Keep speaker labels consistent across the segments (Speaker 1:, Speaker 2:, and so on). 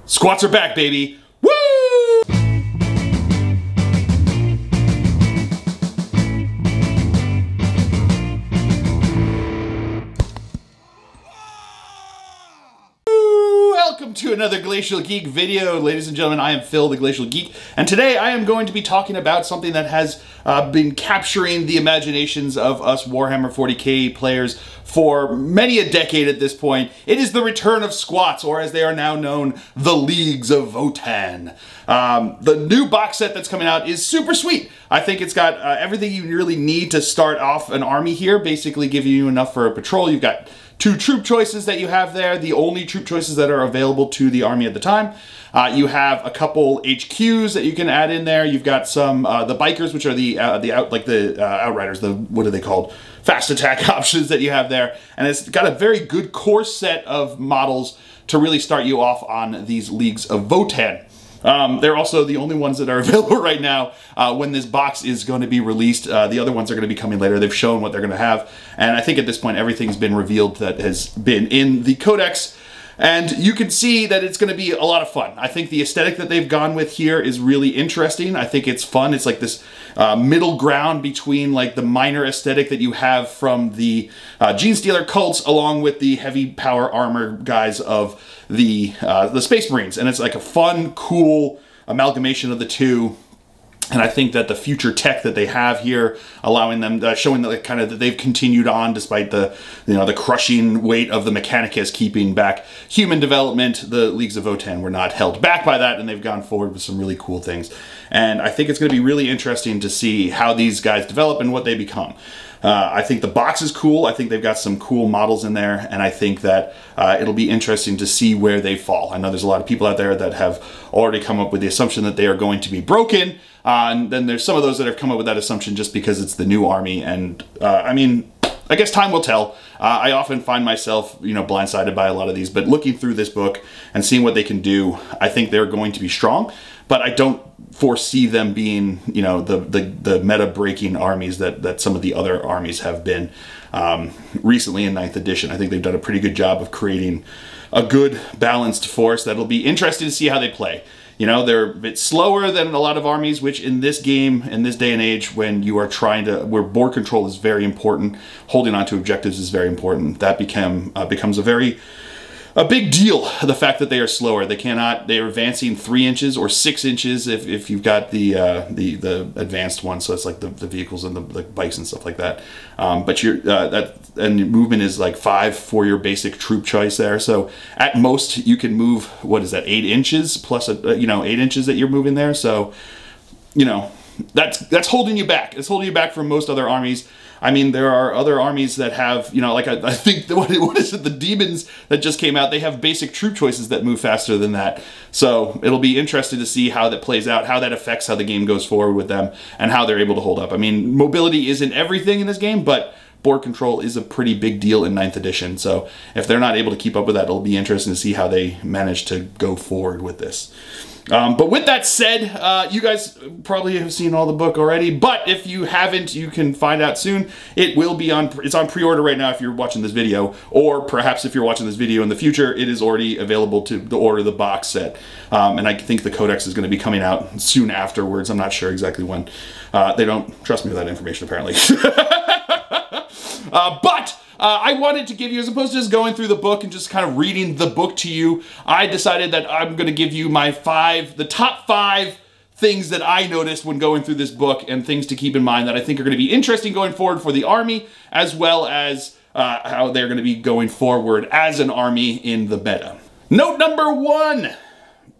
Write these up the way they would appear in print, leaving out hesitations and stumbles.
Speaker 1: Squats are back, baby! Woo! Welcome to another Glacial Geek video. Ladies and gentlemen, I am Phil, the Glacial Geek, and today I am going to be talking about something that has been capturing the imaginations of us Warhammer 40k players for many a decade at this point. It is the return of SQUATS, or as they are now known, the Leagues of Votann. The new box set that's coming out is super sweet. I think it's got everything you really need to start off an army here, basically giving you enough for a patrol. You've got 2 troop choices that you have there, the only troop choices that are available to the army at the time. You have a couple HQs that you can add in there. You've got some the bikers, which are the outriders. What are they called? Fast attack options that you have there, and it's got a very good core set of models to really start you off on these Leagues of Votann. They're also the only ones that are available right now when this box is going to be released. The other ones are going to be coming later. They've shown what they're going to have, and I think at this point everything's been revealed that has been in the codex, and you can see that it's going to be a lot of fun. I think the aesthetic that they've gone with here is really interesting. I think it's fun. It's like this middle ground between like the minor aesthetic that you have from the Genestealer cults along with the heavy power armor guys of the Space Marines, and it's like a fun, cool amalgamation of the two. And I think that the future tech that they have here, allowing them, showing that kind of that they've continued on despite the, the crushing weight of the Mechanicus keeping back human development. The Leagues of Votann were not held back by that, and they've gone forward with some really cool things. And I think it's going to be really interesting to see how these guys develop and what they become. I think the box is cool. I think they've got some cool models in there, and I think that it'll be interesting to see where they fall. I know there's a lot of people out there that have already come up with the assumption that they are going to be broken, and then there's some of those that have come up with that assumption just because it's the new army, and I mean, I guess time will tell. I often find myself, blindsided by a lot of these, but looking through this book and seeing what they can do, I think they're going to be strong, but I don't foresee them being, the meta-breaking armies that some of the other armies have been recently in 9th edition. I think they've done a pretty good job of creating a good balanced force that'll be interesting to see how they play. They're a bit slower than a lot of armies, which in this game, in this day and age, when you are where board control is very important, holding on to objectives is very important, that becomes a big deal, the fact that they are slower. They're advancing 3 inches or 6 inches if you've got the advanced one, so it's like the vehicles and the bikes and stuff like that. But and movement is like 5 for your basic troop choice there. So at most you can move, what is that, 8 inches plus 8 inches that you're moving there. So that's holding you back. It's holding you back from most other armies. I mean, there are other armies that have, like I think, what is it, the demons that just came out, they have basic troop choices that move faster than that. So it'll be interesting to see how that plays out, how that affects how the game goes forward with them, and how they're able to hold up. I mean, mobility isn't everything in this game, but board control is a pretty big deal in 9th edition. So if they're not able to keep up with that, it'll be interesting to see how they manage to go forward with this. But with that said, you guys probably have seen all the book already, but if you haven't, you can find out soon. It will be it's on pre-order right now if you're watching this video, or perhaps if you're watching this video in the future, it is already available to order the box set. And I think the codex is going to be coming out soon afterwards. I'm not sure exactly when. They don't trust me with that information, apparently. But I wanted to give you, as opposed to just going through the book and just kind of reading the book to you, I decided that I'm going to give you the top 5 things that I noticed when going through this book, and things to keep in mind that I think are going to be interesting going forward for the army, as well as how they're going to be going forward as an army in the meta. Note number 1,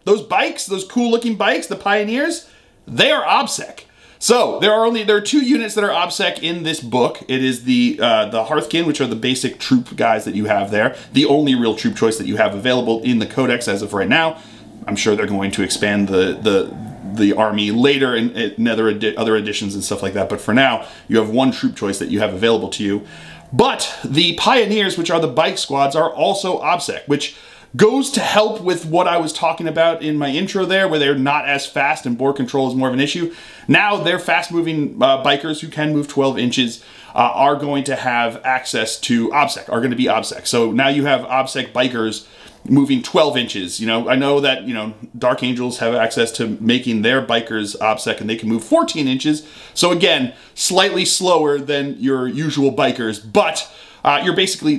Speaker 1: those bikes, those cool looking bikes, the Pioneers, they are OBSEC. So there are 2 units that are OBSEC in this book. It is the Hearthkin, which are the basic troop guys that you have there. The only real troop choice that you have available in the codex as of right now. I'm sure they're going to expand the army later in other editions and stuff like that. But for now, you have 1 troop choice that you have available to you. But the Pioneers, which are the bike squads, are also OBSEC, which goes to help with what I was talking about in my intro there, where they're not as fast and board control is more of an issue. Now they're fast-moving bikers who can move 12 inches are going to have access to OBSEC, are going to be OBSEC. So now you have OBSEC bikers moving 12 inches. You know, I know that, you know, Dark Angels have access to making their bikers OBSEC, and they can move 14 inches. So again, slightly slower than your usual bikers, but they're basically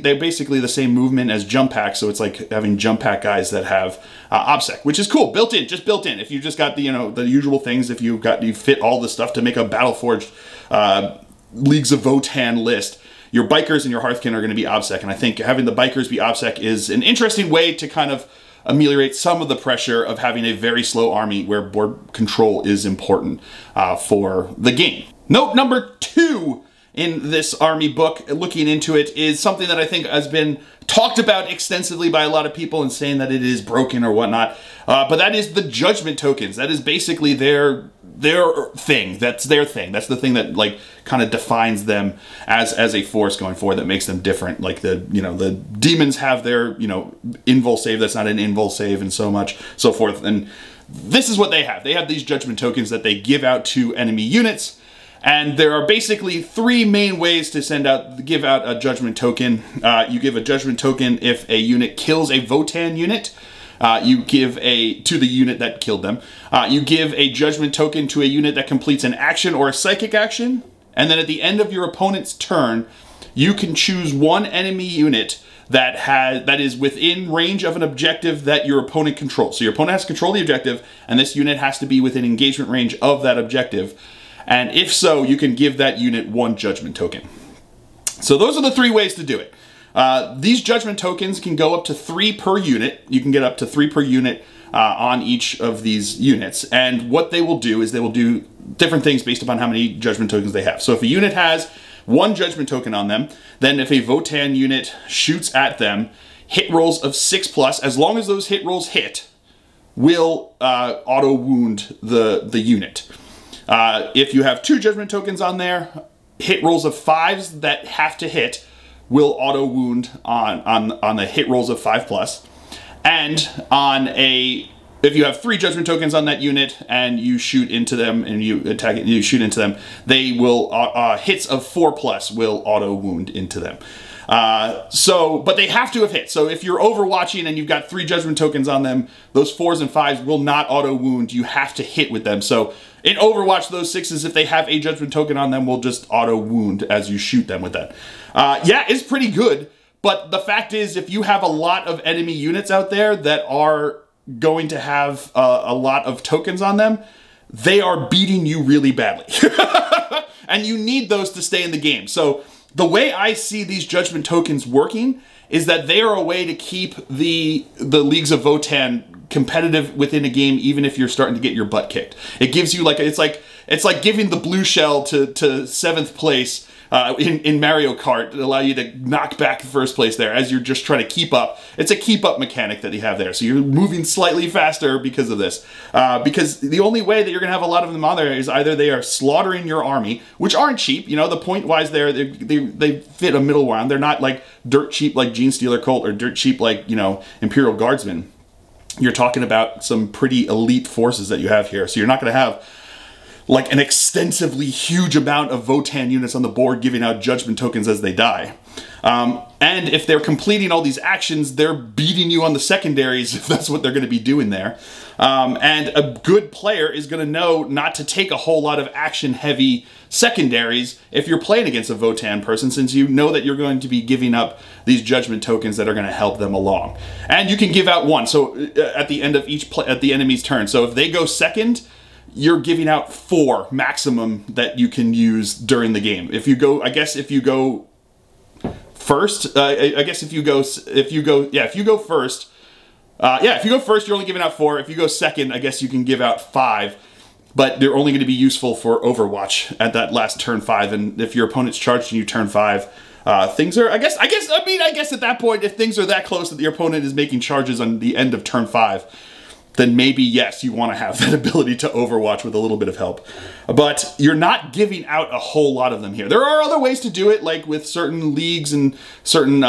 Speaker 1: the same movement as jump packs. So it's like having jump pack guys that have OBSEC, which is cool, built in, just built in. If you just got the, you know, the usual things, if you fit all the stuff to make a Battleforged Leagues of Votann list, your bikers and your Hearthkin are going to be OBSEC, and I think having the bikers be OBSEC is an interesting way to kind of ameliorate some of the pressure of having a very slow army where board control is important for the game. Note number 2 in this army book, looking into it, is something that I think has been talked about extensively by a lot of people and saying that it is broken or whatnot, but that is the judgment tokens. That is basically their thing. That's their thing. That's the thing that like kind of defines them as a force going forward, that makes them different. Like the, you know, the demons have their, you know, invul save that's not an invul save and so forth. And this is what they have. They have these judgment tokens that they give out to enemy units. And there are basically 3 main ways to give out a judgment token. You give a judgment token if a unit kills a Votann unit. You give to the unit that killed them. You give a judgment token to a unit that completes an action or a psychic action. And then at the end of your opponent's turn, you can choose one enemy unit that is within range of an objective that your opponent controls. So your opponent has to control the objective, and this unit has to be within engagement range of that objective. And if so, you can give that unit 1 judgment token. So those are the 3 ways to do it. These judgment tokens can go up to 3 per unit. You can get up to 3 per unit on each of these units. And what they will do is they will do different things based upon how many judgment tokens they have. So if a unit has 1 judgment token on them, then if a Votann unit shoots at them, hit rolls of 6+, as long as those hit rolls hit, will auto wound the unit. If you have 2 judgment tokens on there, hit rolls of 5s that have to hit will auto wound on the hit rolls of 5+. And if you have 3 judgment tokens on that unit and you shoot into them and you attack it, you shoot into them, they will hits of 4+ will auto wound into them. But they have to have hit. So if you're overwatching and you've got 3 judgment tokens on them, those 4s and 5s will not auto wound. You have to hit with them. So in Overwatch, those 6s, if they have a judgment token on them, will just auto wound as you shoot them with that. Yeah, it's pretty good. But the fact is, if you have a lot of enemy units out there that are going to have a lot of tokens on them, they are beating you really badly. And you need those to stay in the game. So the way I see these judgment tokens working is that they are a way to keep the Leagues of Votann competitive within a game, even if you're starting to get your butt kicked. It gives you like, it's like giving the blue shell to 7th place in Mario Kart to allow you to knock back first place there as you're just trying to keep up. It's a keep up mechanic that you have there. So you're moving slightly faster because of this. Because the only way that you're going to have a lot of them on there is either they are slaughtering your army, which aren't cheap. You know, the point-wise there, they fit a middle ground. They're not like dirt cheap like Gene Stealer Cult or dirt cheap like, you know, Imperial Guardsmen. You're talking about some pretty elite forces that you have here. So you're not going to have like an extensively huge amount of Votann units on the board giving out judgment tokens as they die. And if they're completing all these actions, they're beating you on the secondaries if that's what they're going to be doing there. And a good player is going to know not to take a whole lot of action-heavy secondaries if you're playing against a Votann person, since you know that you're going to be giving up these judgment tokens that are going to help them along. And you can give out 1, so at the end of at the enemy's turn. So if they go second, you're giving out 4 maximum that you can use during the game. If you go, I guess if you go first, if you go first, you're only giving out 4. If you go second, I guess you can give out 5, but they're only going to be useful for Overwatch at that last turn 5. And if your opponent's charging you turn 5, things are, I guess at that point, if things are that close that your opponent is making charges on the end of turn 5, then maybe, yes, you want to have that ability to Overwatch with a little bit of help. But you're not giving out a whole lot of them here. There are other ways to do it, like with certain leagues and certain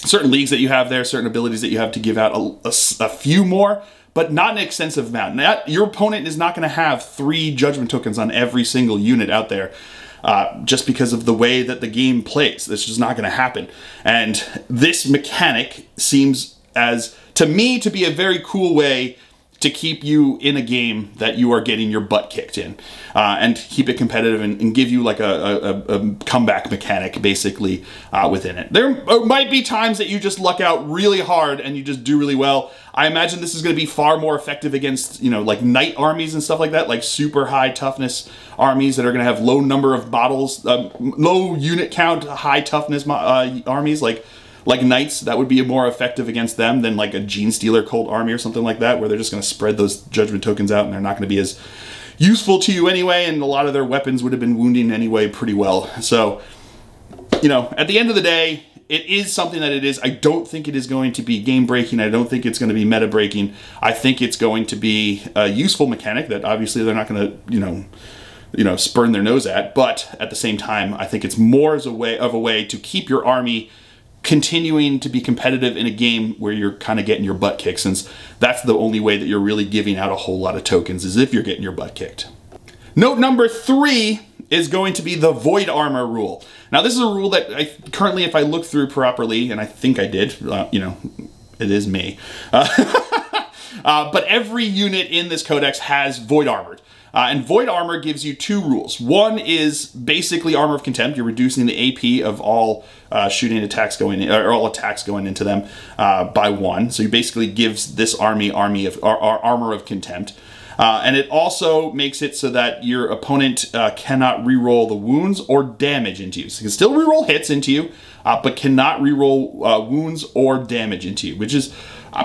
Speaker 1: leagues that you have there, certain abilities that you have to give out a few more, but not an extensive amount. Your opponent is not going to have 3 judgment tokens on every single unit out there. Just because of the way that the game plays. This is not going to happen. And this mechanic seems as, to me, to be a very cool way to keep you in a game that you are getting your butt kicked in, and keep it competitive and give you like a comeback mechanic basically within it. There might be times that you just luck out really hard and you just do really well. I imagine this is going to be far more effective against, you know, like knight armies and stuff like that, like super high toughness armies that are going to have low number of models, low unit count, high toughness armies like knights. That would be more effective against them than like a Gene Stealer cult army or something like that, where they're just going to spread those judgment tokens out and they're not going to be as useful to you anyway, and a lot of their weapons would have been wounding anyway pretty well. So, you know, at the end of the day, it is something that it is. I don't think it is going to be game breaking. I don't think it's going to be meta breaking. I think it's going to be a useful mechanic that obviously they're not going to, you know, spurn their nose at. But at the same time, I think it's more as a way to keep your army continuing to be competitive in a game where you're kind of getting your butt kicked, since that's the only way that you're really giving out a whole lot of tokens, is if you're getting your butt kicked. Note number 3 is going to be the Void Armor rule. Now this is a rule that currently, if I look through properly, and I think I did, you know, it is me, but every unit in this codex has Void Armored. And Void Armor gives you 2 rules. One is basically Armor of Contempt. You're reducing the AP of all shooting attacks going in, or all attacks going into them by 1. So you basically gives this army Armor of Contempt. And it also makes it so that your opponent cannot reroll the wounds or damage into you. So you can still reroll hits into you, but cannot reroll wounds or damage into you, which is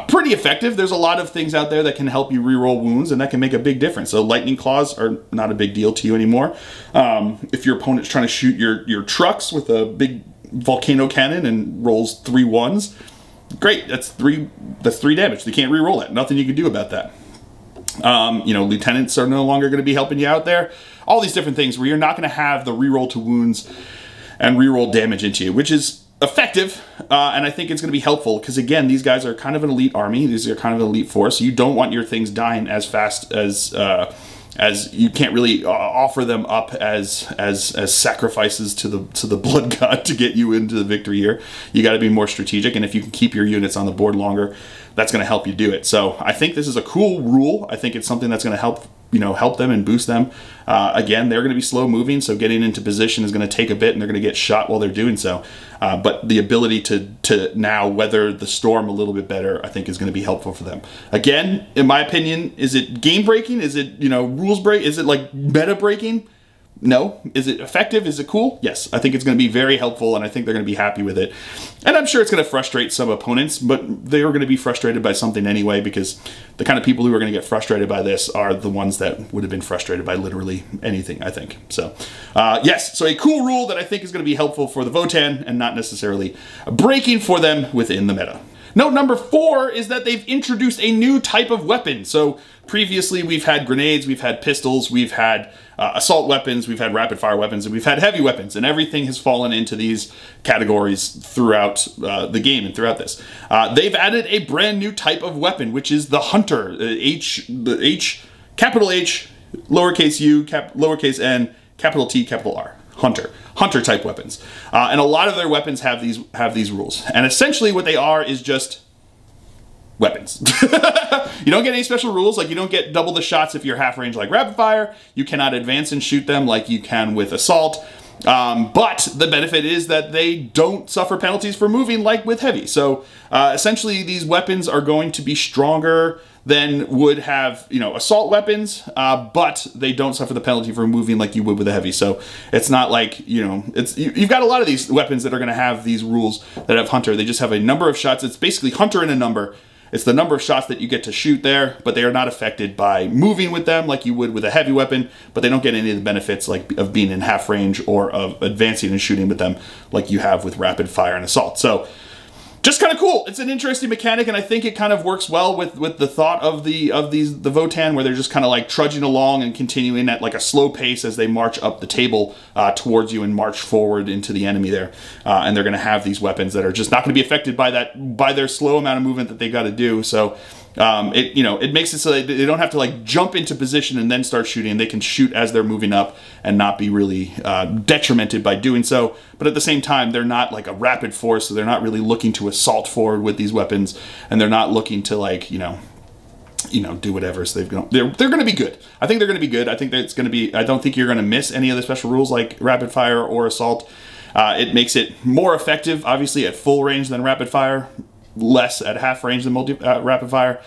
Speaker 1: pretty effective. There's a lot of things out there that can help you reroll wounds, and that can make a big difference. So lightning claws are not a big deal to you anymore. If your opponent's trying to shoot your trucks with a big volcano cannon and rolls 3 1s, great. That's 3 damage. They can't reroll it. Nothing you can do about that. You know, lieutenants are no longer going to be helping you out there. All these different things where you're not going to have the reroll to wounds and reroll damage into you, which is effective, and I think it's going to be helpful because, again, these guys are kind of an elite army. These are kind of an elite force. So you don't want your things dying as fast as you can't really offer them up as sacrifices to the blood god to get you into the victory here. You got to be more strategic, and if you can keep your units on the board longer, that's going to help you do it. So I think this is a cool rule. I think it's something that's going to help them and boost them. Again, they're going to be slow moving, so getting into position is going to take a bit, and they're going to get shot while they're doing so. But the ability to now weather the storm a little bit better, I think, is going to be helpful for them. Again, in my opinion, is it game breaking? Is it, rules break? Is it like meta breaking? No. Is it effective? Is it cool? Yes. I think it's going to be very helpful, and I think they're going to be happy with it. And I'm sure it's going to frustrate some opponents, but they're going to be frustrated by something anyway, because the kind of people who are going to get frustrated by this are the ones that would have been frustrated by literally anything, I think. So, yes. So a cool rule that I think is going to be helpful for the Votann and not necessarily breaking for them within the meta. Note number 4 is that they've introduced a new type of weapon. So previously we've had grenades, we've had pistols, we've had assault weapons, we've had rapid fire weapons, and we've had heavy weapons, and everything has fallen into these categories throughout the game and throughout this. They've added a brand new type of weapon, which is the Hunter. Capital H, lowercase u, lowercase n, capital T, capital R. Hunter type weapons. And a lot of their weapons have these rules. And essentially what they are is just weapons. You don't get any special rules, like you don't get double the shots if you're half range like rapid fire. You cannot advance and shoot them like you can with assault. But the benefit is that they don't suffer penalties for moving like with heavy. So essentially these weapons are going to be stronger than would have, assault weapons, but they don't suffer the penalty for moving like you would with a heavy. So it's not like, you've got a lot of these weapons that are going to have these rules that have Hunter. They just have a number of shots. It's basically Hunter and a number. It's the number of shots that you get to shoot there, but they are not affected by moving with them like you would with a heavy weapon, but they don't get any of the benefits like of being in half range or of advancing and shooting with them like you have with rapid fire and assault. So just kind of cool. It's an interesting mechanic, and I think it kind of works well with the thought of the Votann, where they're just kind of like trudging along and continuing at like a slow pace as they march up the table towards you and march forward into the enemy there. And they're going to have these weapons that are just not going to be affected by their slow amount of movement that they got to do. So it makes it so that they don't have to like jump into position and then start shooting. They can shoot as they're moving up and not be really detrimented by doing so. But at the same time, they're not like a rapid force, so they're not really looking to assault forward with these weapons, and they're not looking to like, do whatever. So they're going to be good. I think they're going to be good. I think that it's going to be, I don't think you're going to miss any of the special rules like rapid fire or assault. It makes it more effective, obviously, at full range than rapid fire, less at half range than rapid fire.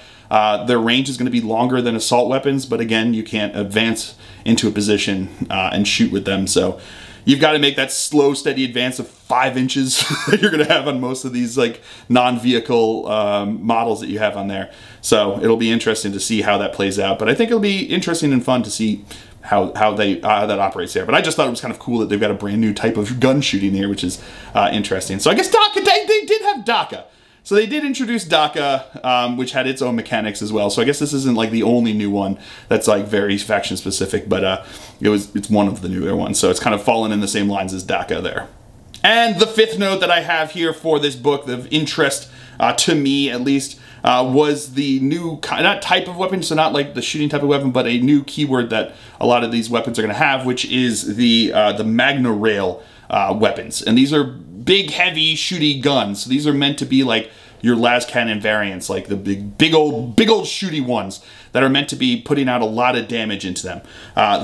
Speaker 1: Their range is going to be longer than assault weapons, but again, you can't advance into a position and shoot with them. So you've got to make that slow, steady advance of 5 inches that you're going to have on most of these like non-vehicle models that you have on there. So it'll be interesting to see how that plays out. But I think it'll be interesting and fun to see how that operates there. But I just thought it was kind of cool that they've got a brand new type of gun shooting here, which is interesting. So I guess DACA, they did have DACA. So they did introduce DACA, which had its own mechanics as well. So I guess this isn't like the only new one that's like very faction specific, but it's one of the newer ones. So it's kind of fallen in the same lines as DACA there. And the fifth note that I have here for this book of interest, to me at least, was the new, not type of weapon, so not like the shooting type of weapon, but a new keyword that a lot of these weapons are going to have, which is the Magna Rail weapons. And these are big, heavy, shooty guns. So these are meant to be like your las cannon variants, like the big old shooty ones that are meant to be putting out a lot of damage into them.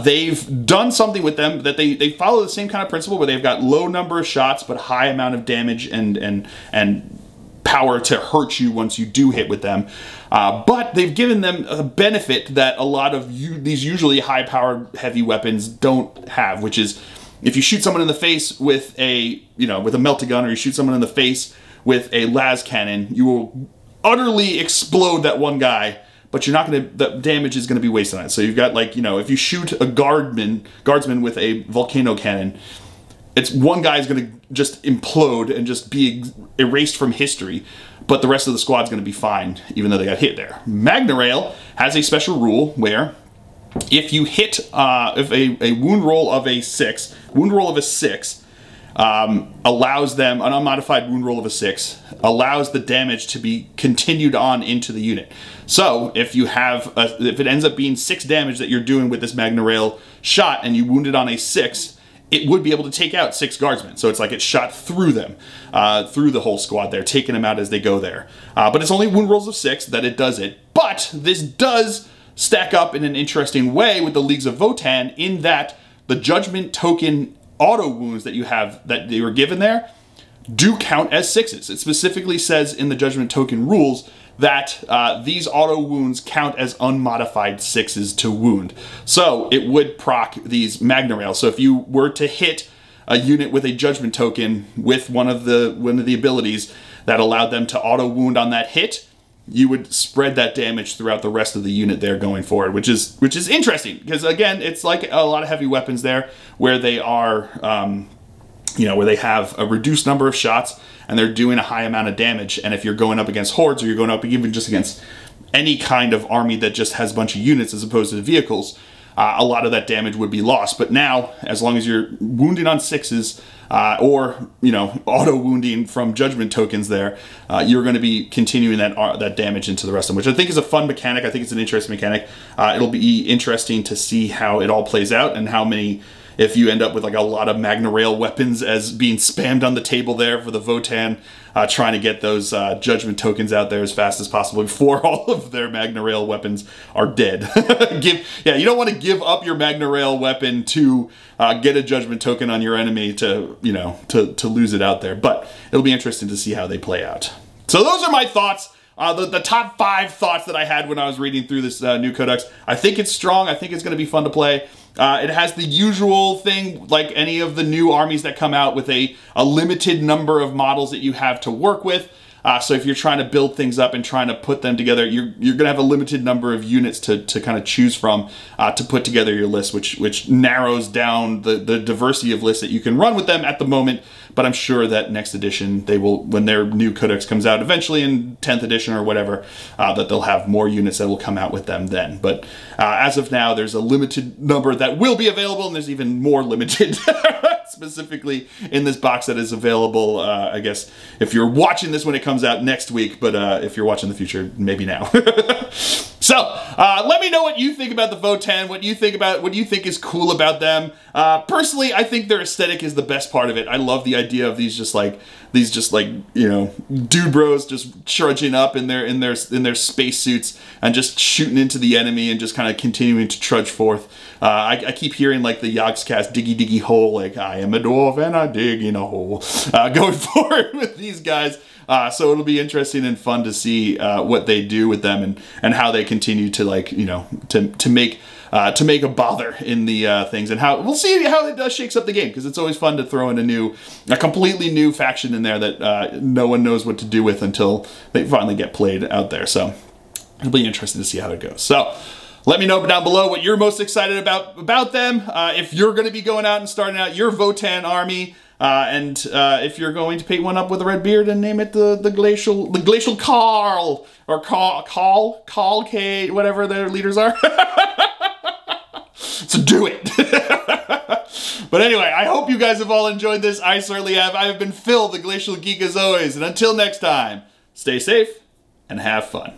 Speaker 1: They've done something with them that they follow the same kind of principle where they've got low number of shots but high amount of damage and power to hurt you once you do hit with them. But they've given them a benefit that a lot of these usually high-powered heavy weapons don't have, which is if you shoot someone in the face with a melta gun, or you shoot someone in the face with a las cannon, you will utterly explode that one guy, but you're not going to, the damage is going to be wasted on it. So you've got like, if you shoot a guardsman with a volcano cannon, it's one guy is going to just implode and just be erased from history, but the rest of the squad's going to be fine, even though they got hit there. Magna Rail has a special rule where if you hit, if a wound roll of a 6, allows them, an unmodified wound roll of a 6, allows the damage to be continued on into the unit. So if you have, if it ends up being 6 damage that you're doing with this Magna Rail shot and you wounded on a 6, it would be able to take out 6 guardsmen. So it's like it shot through them, through the whole squad there, taking them out as they go there. But it's only wound rolls of 6 that it does it. But this does stack up in an interesting way with the Leagues of Votann, in that the judgment token auto wounds that you have, that they were given there, do count as 6s. It specifically says in the judgment token rules that these auto wounds count as unmodified 6s to wound. So it would proc these Magna Rail. So if you were to hit a unit with a judgment token with one of the abilities that allowed them to auto wound on that hit, you would spread that damage throughout the rest of the unit there going forward, which is interesting, because again, it's like a lot of heavy weapons there where they are, where they have a reduced number of shots and they're doing a high amount of damage. And if you're going up against hordes, or you're going up even just against any kind of army that just has a bunch of units as opposed to the vehicles, a lot of that damage would be lost. But now, as long as you're wounding on 6s, or auto wounding from judgment tokens there, you're going to be continuing that damage into the rest of them, which I think is a fun mechanic. I think it's an interesting mechanic. It'll be interesting to see how it all plays out, and how many, if you end up with like a lot of Magna Rail weapons as being spammed on the table there for the Votann, trying to get those judgment tokens out there as fast as possible before all of their Magna Rail weapons are dead. You don't want to give up your Magna Rail weapon to get a judgment token on your enemy to lose it out there. But it'll be interesting to see how they play out. So those are my thoughts. The top 5 thoughts that I had when I was reading through this new codex. I think it's strong. I think it's going to be fun to play. It has the usual thing, like any of the new armies that come out, with a limited number of models that you have to work with. So if you're trying to build things up and trying to put them together, you're going to have a limited number of units to kind of choose from to put together your list, which narrows down the diversity of lists that you can run with them at the moment. But I'm sure that next edition, they will, when their new codex comes out eventually in 10th edition or whatever, that they'll have more units that will come out with them then. But as of now, there's a limited number that will be available, and there's even more limited specifically in this box that is available, I guess, if you're watching this when it comes out next week, but if you're watching the future, maybe now. So, let me know what you think about the Votann, what you think is cool about them. Personally, I think their aesthetic is the best part of it. I love the idea of these just like, you know, dude bros just trudging up in their spacesuits and just shooting into the enemy and just kind of continuing to trudge forth. I keep hearing like the Yogscast diggy diggy hole, like I am a dwarf and I dig in a hole, going forward with these guys. So it'll be interesting and fun to see what they do with them and how they continue to, like, you know, to make a bother in the things, and how we'll see how it shakes up the game, because it's always fun to throw in a completely new faction in there that no one knows what to do with until they finally get played out there. So it'll be interesting to see how it goes. So let me know down below what you're most excited about them. If you're going to be going out and starting out your Votann army. And if you're going to paint one up with a red beard and name it the Glacial Carl, or Carl K, whatever their leaders are. So do it. But anyway, I hope you guys have all enjoyed this. I certainly have. I have been Phil, the Glacial Geek, as always. And until next time, stay safe and have fun.